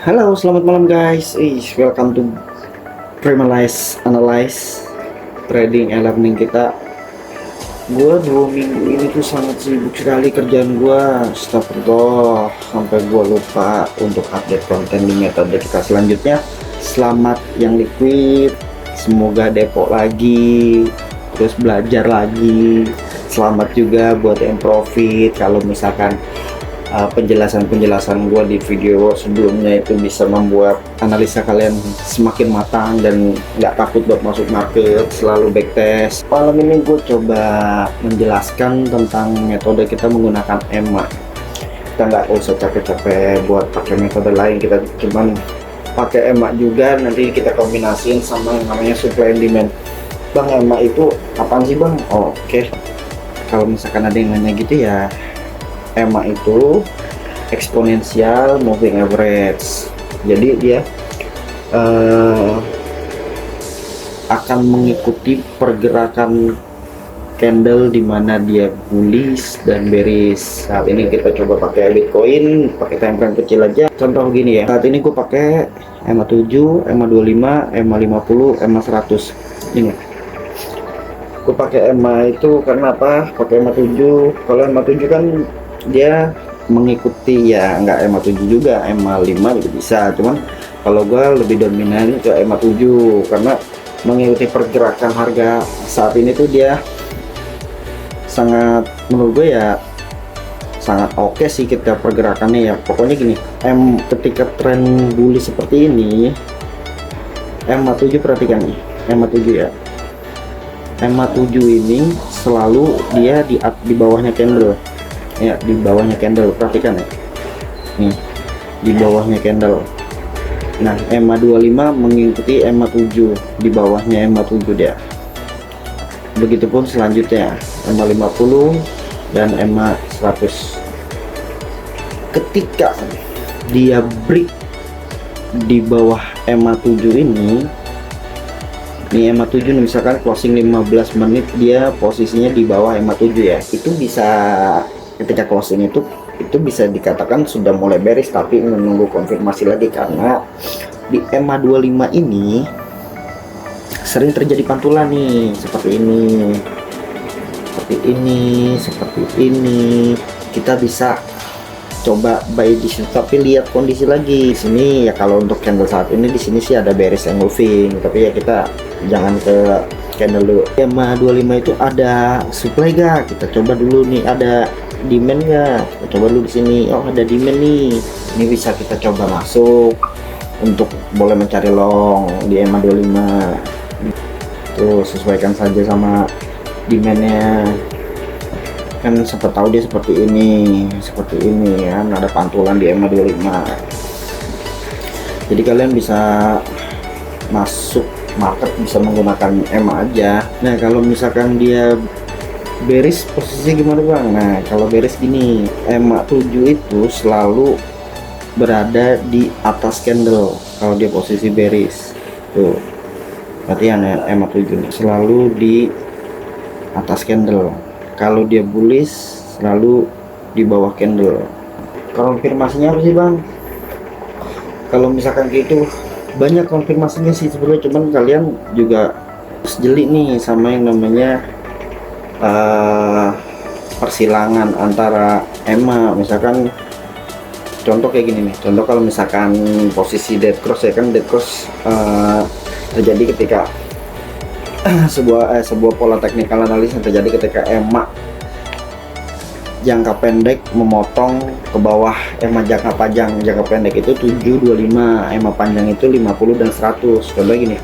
Halo, selamat malam guys. Welcome to Primalize Analyze Trading and Learning kita. Gua 2 minggu ini tuh sangat sibuk sekali kerjaan gua. Astagfirullah, sampai gua lupa untuk update konten di metode kita selanjutnya. Selamat yang liquid, semoga depot lagi, terus belajar lagi. Selamat juga buat yang profit. Kalau misalkan penjelasan-penjelasan gua di video sebelumnya itu bisa membuat analisa kalian semakin matang dan nggak takut buat masuk market, selalu backtest. Malam ini gue coba menjelaskan tentang metode kita menggunakan EMA. Kita nggak usah capek-capek buat pakai metode lain, kita cuman pakai EMA juga. Nanti kita kombinasiin sama yang namanya supply and demand. Bang, EMA itu apaan sih bang? Oke. Kalau misalkan ada yang nanya gitu ya, EMA itu exponential moving average. Jadi dia akan mengikuti pergerakan candle di mana dia bullish dan bearish. Saat ini kita coba pakai Bitcoin, pakai time frame kecil aja. Contoh gini ya. Saat ini gue pakai EMA 7, EMA 25, EMA 50, EMA 100. Ini gue pakai EMA itu karena apa? Pakai EMA 7. Kalau EMA 7 kan dia mengikuti ya, nggak EMA 7 juga, EMA 5 juga bisa, cuman kalau gua lebih dominan ke EMA 7 karena mengikuti pergerakan harga saat ini tuh dia sangat, menurut gue ya sangat oke sih kita pergerakannya ya. Pokoknya gini, ketika tren bullish seperti ini, EMA 7 perhatikan nih, EMA 7 ya, EMA 7 ini selalu dia di bawahnya candle ya, di bawahnya candle, perhatikan ya, nih di bawahnya candle. Nah, EMA 25 mengikuti EMA 7, di bawahnya EMA 7 dia. Begitupun selanjutnya EMA 50 dan EMA 100. Ketika dia break di bawah EMA 7 ini EMA 7 nih, misalkan closing 15 menit dia posisinya di bawah EMA 7 ya, itu bisa, ketika closing itu bisa dikatakan sudah mulai bearish, tapi menunggu konfirmasi lagi karena di EMA 25 ini sering terjadi pantulan nih, seperti ini, seperti ini. Kita bisa coba buy di situ, tapi lihat kondisi lagi sini ya. Kalau untuk candle saat ini di sini sih ada bearish engulfing, tapi ya kita jangan ke candle dulu. EMA 25 itu ada supply gak? Kita coba dulu nih, ada demand ya, coba dulu di sini. Oh, ada demand nih, ini bisa kita coba masuk untuk boleh mencari long di EMA 25. Tuh, sesuaikan saja sama demandnya kan, sempat tahu dia seperti ini kan, ada pantulan di EMA 25. Jadi kalian bisa masuk market bisa menggunakan EMA aja. Nah, kalau misalkan dia bearish posisi gimana bang? Nah, kalau bearish gini, EMA 7 itu selalu berada di atas candle kalau dia posisi bearish. Tuh, perhatian ya, EMA 7 nih selalu di atas candle. Kalau dia bullish selalu di bawah candle. Konfirmasinya apa sih bang? Kalau misalkan gitu banyak konfirmasinya sih sebenarnya, cuman kalian juga harus jeli nih sama yang namanya persilangan antara EMA. Misalkan contoh kayak gini nih, contoh kalau misalkan posisi dead cross ya kan, dead cross terjadi ketika sebuah pola technical analysis yang terjadi ketika EMA jangka pendek memotong ke bawah EMA jangka panjang. Jangka pendek itu 725, EMA panjang itu 50 dan 100. Contoh gini,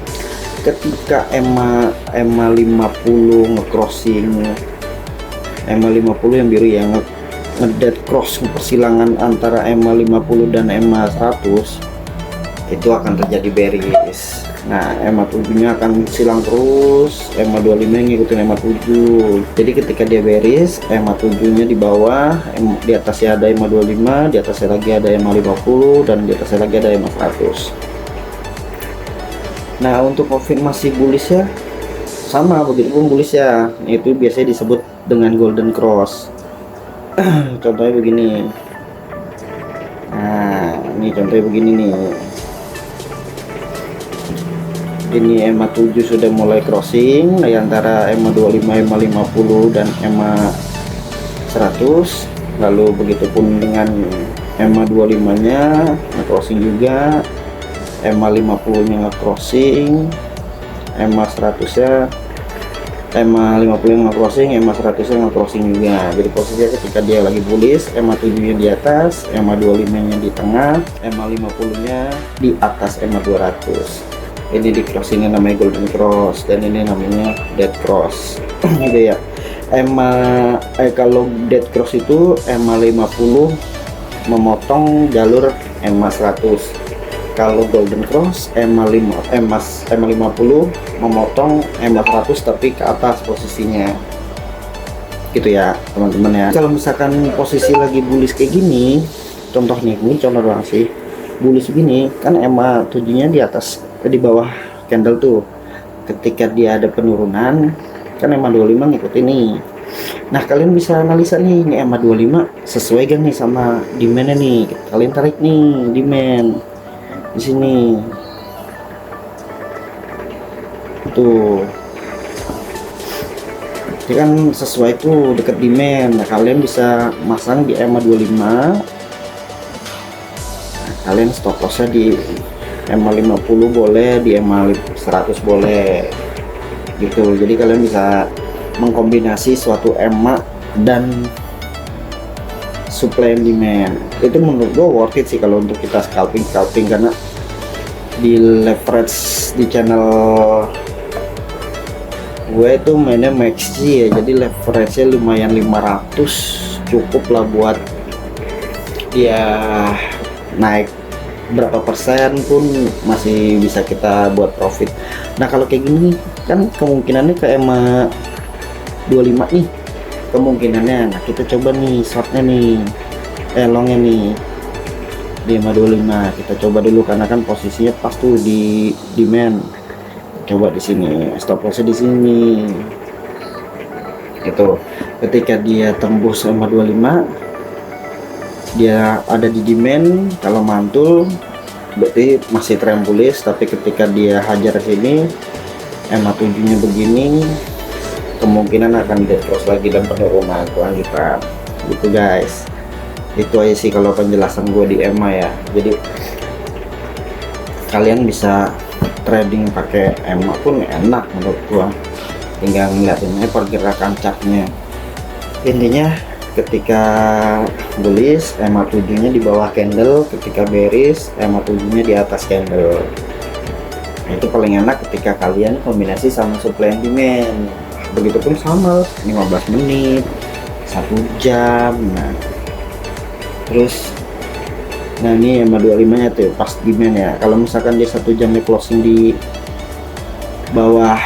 ketika EMA 50 nge-crossing, EMA 50 yang biru ya, nge-dead cross persilangan antara EMA 50 dan EMA 100, itu akan terjadi bearish. Nah, EMA 7 nya akan silang terus, EMA 25 ngikutin EMA 7. Jadi ketika dia bearish, EMA 7 nya di bawah, di atasnya ada EMA 25, di atasnya lagi ada EMA 50, dan di atasnya lagi ada EMA 100. Nah, untuk konfirmasi bullish ya sama, begitupun bullish ya, itu biasanya disebut dengan golden cross. Contohnya begini, nah ini contohnya begini nih, ini EMA 7 sudah mulai crossing antara EMA 25, EMA 50 dan EMA 100. Lalu begitupun dengan EMA 25 nya nge-crossing juga, EMA 50 nya nge-crossing, EMA 100 nya, EMA 50 nya nge-crossing, EMA 100 nya nge-crossing juga. Jadi posisinya ketika dia lagi bullish, EMA 7 nya di atas, EMA 25 nya di tengah, EMA 50 nya di atas EMA 200. Ini di cross ini namanya golden cross, dan ini namanya dead cross. Gitu ya. Kalau dead cross itu EMA 50 memotong jalur EMA 100. Kalau golden cross EMA 50 memotong EMA 100 tapi ke atas posisinya. Gitu ya teman-teman ya. Kalau misalkan posisi lagi bullish kayak gini, contoh nih, ini contoh doang sih. Bullish gini kan EMA 7 nya di atas, di bawah candle tuh. Ketika dia ada penurunan kan EMA 25 ngikutin nih. Nah kalian bisa analisa nih, ini EMA 25 sesuai gak nih sama demandnya nih. Kalian tarik nih demand di sini tuh, ini kan sesuai tuh deket demand. Nah kalian bisa masang di EMA 25. Kalian stop lossnya di EMA 50 boleh, di EMA 100 boleh gitu. Jadi kalian bisa mengkombinasi suatu EMA dan supply and demand. Itu menurut gue worth it sih kalau untuk kita scalping, karena di leverage di channel gue itu mainnya maxi ya, jadi leverage nya lumayan 500, cukup lah buat dia naik berapa persen pun masih bisa kita buat profit. Nah kalau kayak gini kan kemungkinannya ke EMA 25 nih kemungkinannya. Nah kita coba nih shortnya nih, longnya nih di EMA 25 kita coba dulu, karena kan posisinya pas tuh di demand. Coba di sini stop lossnya di sini gitu. Ketika dia tembus EMA 25 dia ada di demand, kalau mantul berarti masih trend bullish. Tapi ketika dia hajar sini EMA 7 nya begini, kemungkinan akan dead cross lagi dan penurunan kelanjutan gitu guys. Itu aja sih kalau penjelasan gue di EMA ya. Jadi kalian bisa trading pakai EMA pun enak menurut gua, tinggal ngeliatinnya pergerakan chartnya. Intinya ketika bullish EMA 7 nya di bawah candle, ketika bearish EMA 7 nya di atas candle. Nah, itu paling enak ketika kalian kombinasi sama supply and demand. Begitupun sama 15 menit, 1 jam. Nah terus ini EMA 25 nya tuh pas demand ya. Kalau misalkan dia 1 jamnya closing di bawah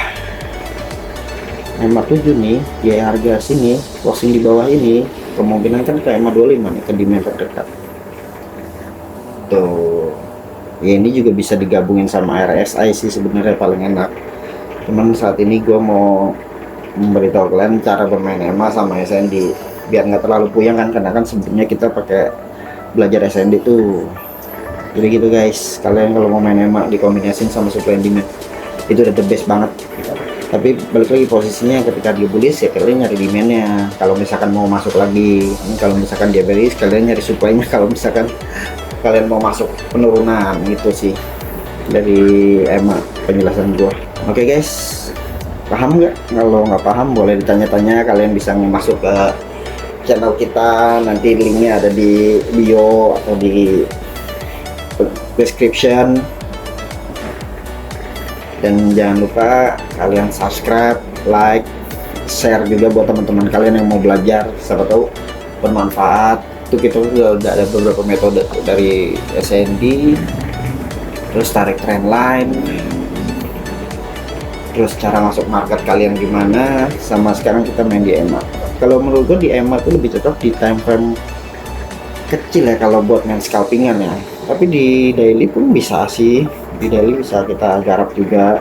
EMA 7 nih, dia harga sini closing di bawah ini, kemungkinan kan ke EMA 25 nih, ke demand terdekat tuh ya. Ini juga bisa digabungin sama RSI sih sebenarnya paling enak. Cuman saat ini gue mau memberitahu kalian cara bermain EMA sama SND biar nggak terlalu puyeng kan, karena kan sebelumnya kita pakai belajar SND tuh. Jadi gitu guys, kalian kalau mau main EMA dikombinasiin sama supply and demand itu udah the best banget. Tapi balik lagi posisinya ketika dia bullish ya kalian nyari demandnya. Kalau misalkan mau masuk lagi, kalau misalkan dia bearish kalian nyari supply-nya. Kalau misalkan kalian mau masuk penurunan, gitu sih dari EMA penjelasan gua. Oke guys, paham nggak? Kalau nggak paham boleh ditanya-tanya. Kalian bisa masuk ke channel kita, nanti linknya ada di bio atau di description. Dan jangan lupa kalian subscribe, like, share juga buat teman-teman kalian yang mau belajar, siapa tahu bermanfaat. Itu kita udah ada beberapa metode dari SND, terus tarik trend line, terus cara masuk market kalian gimana, sama sekarang kita main di EMA. Kalau menurut gue di EMA itu lebih cocok di time frame kecil ya kalau buat main scalpingan ya. Tapi di daily pun bisa sih, di daily bisa kita garap juga.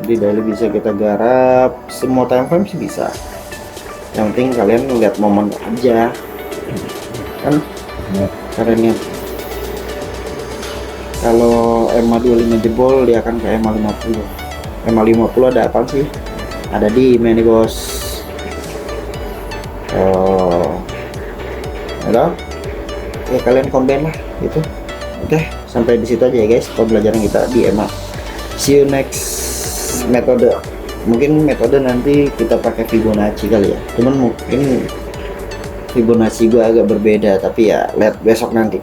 Di daily bisa kita garap, semua time frame sih bisa. Yang penting kalian lihat momen aja kan, kalian lihat Kalau EMA 25 jebol dia akan ke EMA 50. EMA 50 ada apa sih? Ada di nih bos. Ada ya, kalian combine lah gitu. Oke, sampai di situ aja ya guys pembelajaran kita di EMA. See you next metode. Mungkin metode nanti kita pakai Fibonacci kali ya, cuman mungkin Fibonacci gua agak berbeda, tapi ya lihat besok nanti.